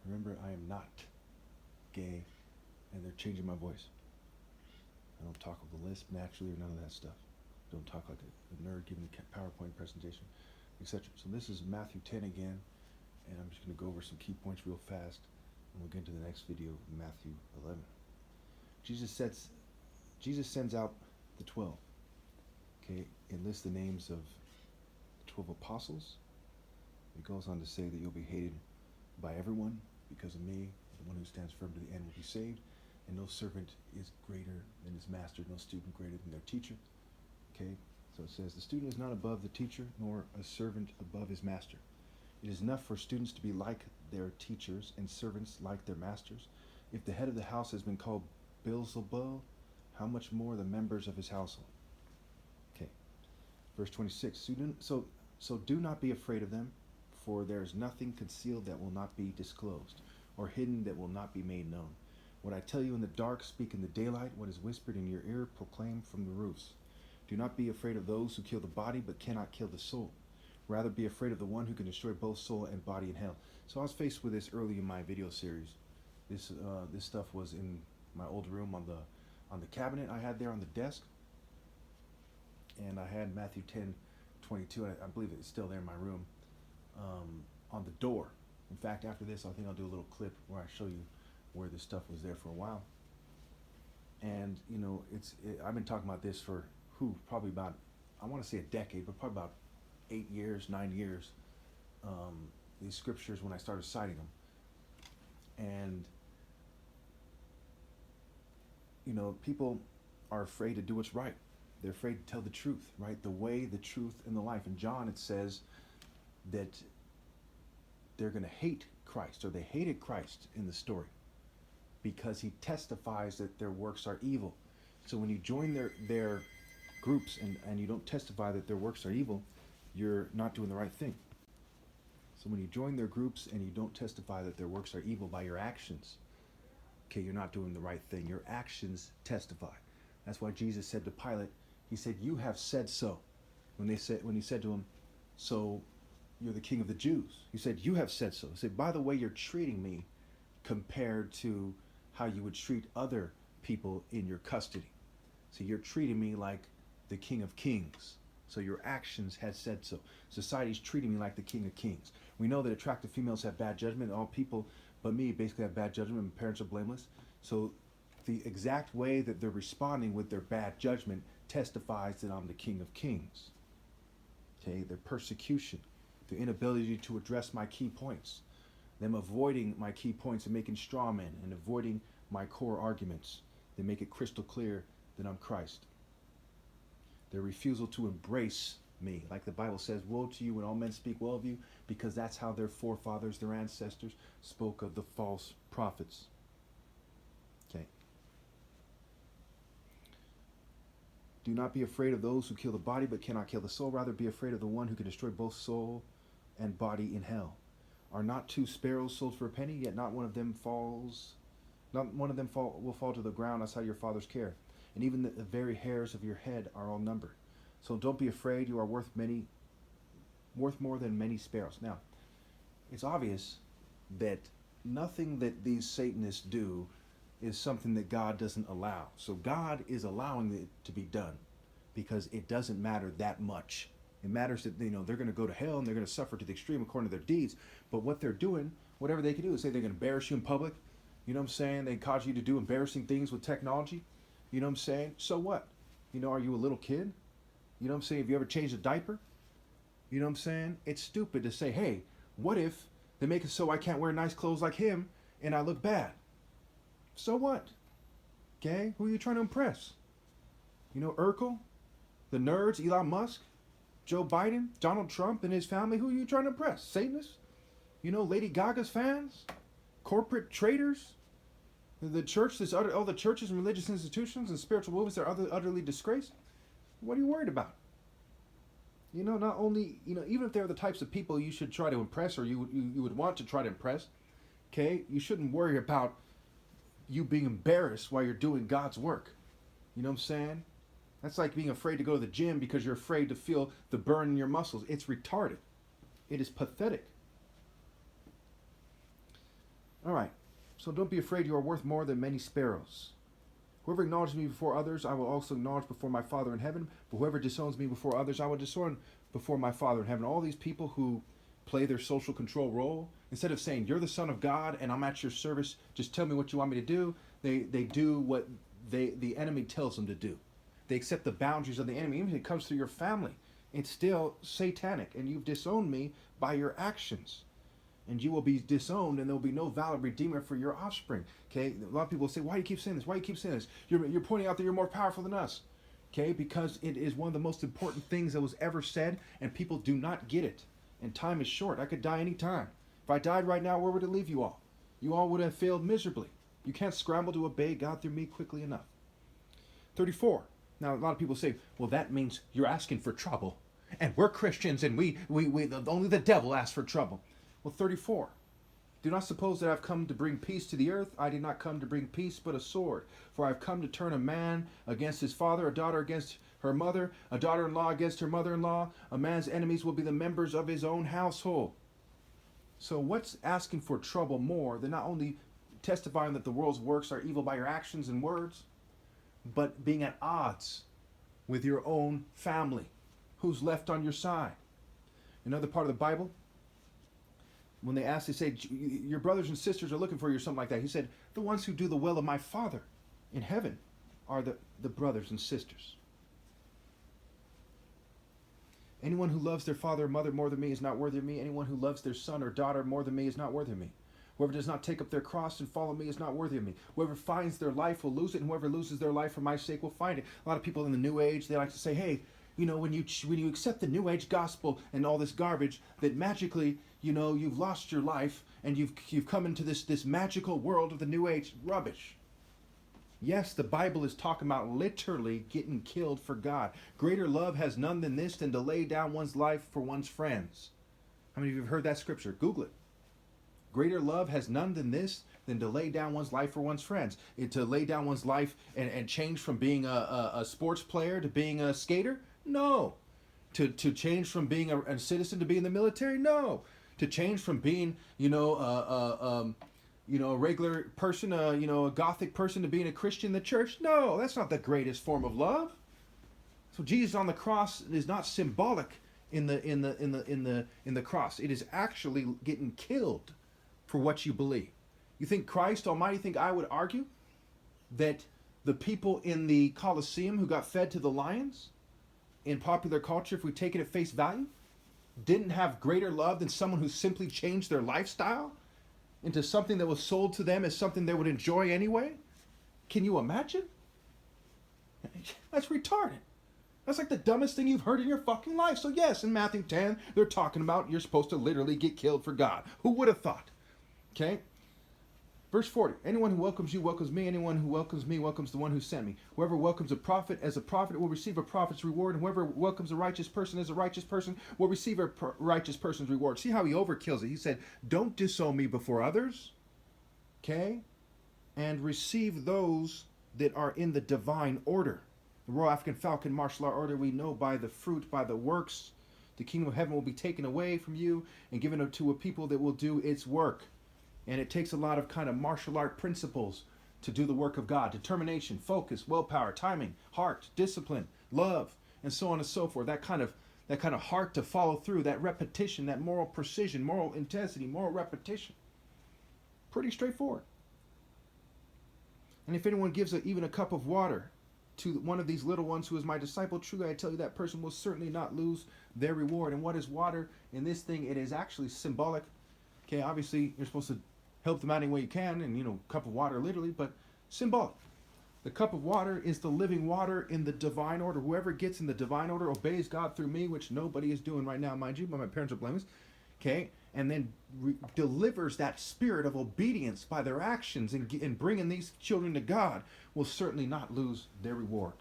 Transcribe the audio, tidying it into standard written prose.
Remember, I am not gay, and they're changing my voice. I don't talk with a lisp naturally or none of that stuff. Don't talk like a nerd giving a PowerPoint presentation, etc. So this is Matthew 10 again, and I'm just going to go over some key points real fast, and we'll get into the next video, Matthew 11. Jesus sends out the 12. Okay, and lists the names of the 12 apostles. It goes on to say that you'll be hated by everyone because of me. The one who stands firm to the end will be saved. And no servant is greater than his master, no student greater than their teacher. Okay, so it says, the student is not above the teacher, nor a servant above his master. It is enough for students to be like their teachers and servants like their masters. If the head of the house has been called Beelzebul, how much more the members of his household? Okay, verse 26. So do not be afraid of them, for there is nothing concealed that will not be disclosed, or hidden that will not be made known. What I tell you in the dark, speak in the daylight. What is whispered in your ear, proclaim from the roofs. Do not be afraid of those who kill the body, but cannot kill the soul. Rather be afraid of the one who can destroy both soul and body in hell. So I was faced with this early in my video series. This stuff was in my old room on the cabinet I had there on the desk, and I had Matthew 10:22. I believe it's still there in my room, on the door. In fact, after this, I think I'll do a little clip where I show you where this stuff was there for a while. And you know, I've been talking about this for probably about, I want to say a decade, but probably about 8 years, 9 years. These scriptures when I started citing them, and you know, people are afraid to do what's right. They're afraid to tell the truth, right? The way, the truth, and the life. In John, it says that they're going to hate Christ, or they hated Christ in the story, because he testifies that their works are evil. So when you join their groups and you don't testify that their works are evil, you're not doing the right thing. So when you join their groups and you don't testify that their works are evil by your actions, okay, you're not doing the right thing. Your actions testify. That's why Jesus said to Pilate, he said, "You have said so." When he said to him, "So you're the king of the Jews?" He said, "You have said so." He said, "By the way you're treating me compared to how you would treat other people in your custody. So you're treating me like the King of Kings. So your actions had said so. Society's treating me like the King of Kings." We know that attractive females have bad judgment. All people but me basically have bad judgment, and parents are blameless. So the exact way that they're responding with their bad judgment testifies that I'm the King of Kings. Okay, their persecution, their inability to address my key points, them avoiding my key points and making straw men and avoiding my core arguments. They make it crystal clear that I'm Christ. Their refusal to embrace me. Like the Bible says, woe to you when all men speak well of you, because that's how their forefathers, their ancestors, spoke of the false prophets. Okay. Do not be afraid of those who kill the body but cannot kill the soul. Rather be afraid of the one who can destroy both soul and body in hell. Are not 2 sparrows sold for a penny, yet not one of them will fall to the ground outside your Father's care. And even the very hairs of your head are all numbered. So don't be afraid, you are worth more than many sparrows. Now, it's obvious that nothing that these Satanists do is something that God doesn't allow. So God is allowing it to be done because it doesn't matter that much. It matters that, you know, they're going to go to hell and they're going to suffer to the extreme according to their deeds. But what they're doing, whatever they can do, is say they're going to embarrass you in public. You know what I'm saying? They cause you to do embarrassing things with technology. You know what I'm saying? So what? You know, are you a little kid? You know what I'm saying? Have you ever changed a diaper? You know what I'm saying? It's stupid to say, hey, what if they make it so I can't wear nice clothes like him and I look bad? So what? Okay? Who are you trying to impress? You know, Urkel, the nerds, Elon Musk, Joe Biden, Donald Trump and his family. Who are you trying to impress? Satanists? You know, Lady Gaga's fans? Corporate traders? The church, all the churches and religious institutions and spiritual movements are utterly disgraced. What are you worried about? You know, not only, you know, even if they're the types of people you should try to impress, or you would want to try to impress, okay, you shouldn't worry about you being embarrassed while you're doing God's work. You know what I'm saying? That's like being afraid to go to the gym because you're afraid to feel the burn in your muscles. It's retarded. It is pathetic. All right. So don't be afraid. You are worth more than many sparrows. Whoever acknowledges me before others, I will also acknowledge before my Father in heaven. But whoever disowns me before others, I will disown before my Father in heaven. All these people who play their social control role, instead of saying, you're the Son of God and I'm at your service, just tell me what you want me to do, they do what the enemy tells them to do. They accept the boundaries of the enemy. Even if it comes through your family, it's still satanic. And you've disowned me by your actions. And you will be disowned, and there will be no valid redeemer for your offspring. Okay, a lot of people say, "Why do you keep saying this? Why do you keep saying this? You're pointing out that you're more powerful than us." Okay, because it is one of the most important things that was ever said, and people do not get it. And time is short. I could die any time. If I died right now, where would it leave you all? You all would have failed miserably. You can't scramble to obey God through me quickly enough. 34. Now, a lot of people say, "Well, that means you're asking for trouble, and we're Christians, and we only the devil asks for trouble." Well, 34. Do not suppose that I've come to bring peace to the earth. I did not come to bring peace, but a sword. For I've come to turn a man against his father, a daughter against her mother, a daughter-in-law against her mother-in-law. A man's enemies will be the members of his own household. So what's asking for trouble more than not only testifying that the world's works are evil by your actions and words, but being at odds with your own family? Who's left on your side? Another part of the Bible, when they ask, they say, your brothers and sisters are looking for you, or something like that. He said, the ones who do the will of my Father in heaven are the brothers and sisters. Anyone who loves their father or mother more than me is not worthy of me. Anyone who loves their son or daughter more than me is not worthy of me. Whoever does not take up their cross and follow me is not worthy of me. Whoever finds their life will lose it, and whoever loses their life for my sake will find it. A lot of people in the New Age, they like to say, hey, when you accept the New Age gospel and all this garbage, that magically, you've lost your life and you've come into this magical world of the New Age. Rubbish. Yes, the Bible is talking about literally getting killed for God. Greater love has none than this, than to lay down one's life for one's friends. How many of you have heard that scripture? Google it. Greater love has none than this, than to lay down one's life for one's friends. To lay down one's life and change from being a sports player to being a skater? No. To change from being a citizen to being in the military? No. To change from being, a regular person, a Gothic person to being a Christian in the church? No, that's not the greatest form of love. So Jesus on the cross is not symbolic in the cross. It is actually getting killed for what you believe. You think Christ Almighty, think I would argue that the people in the Colosseum who got fed to the lions in popular culture, if we take it at face value, didn't have greater love than someone who simply changed their lifestyle into something that was sold to them as something they would enjoy anyway? Can you imagine? That's retarded. That's like the dumbest thing you've heard in your fucking life. So yes, in Matthew 10, they're talking about you're supposed to literally get killed for God. Who would have thought? Okay? Verse 40, anyone who welcomes you welcomes me. Anyone who welcomes me welcomes the one who sent me. Whoever welcomes a prophet as a prophet will receive a prophet's reward. And whoever welcomes a righteous person as a righteous person will receive a righteous person's reward. See how he overkills it. He said, don't disown me before others. Okay? And receive those that are in the divine order. The Royal African Falcon martial art order, we know by the fruit, by the works, the kingdom of heaven will be taken away from you and given to a people that will do its work. And it takes a lot of kind of martial art principles to do the work of God. Determination, focus, willpower, timing, heart, discipline, love, and so on and so forth. That kind of heart to follow through, that repetition, that moral precision, moral intensity, moral repetition. Pretty straightforward. And if anyone gives even a cup of water to one of these little ones who is my disciple, truly I tell you that person will certainly not lose their reward. And what is water in this thing? It is actually symbolic. Okay, obviously you're supposed to help them out any way you can, and a cup of water literally, but symbolic. The cup of water is the living water in the divine order. Whoever gets in the divine order obeys God through me, which nobody is doing right now, mind you, but my parents are blameless. Okay, and then delivers that spirit of obedience by their actions and bringing these children to God, will certainly not lose their reward.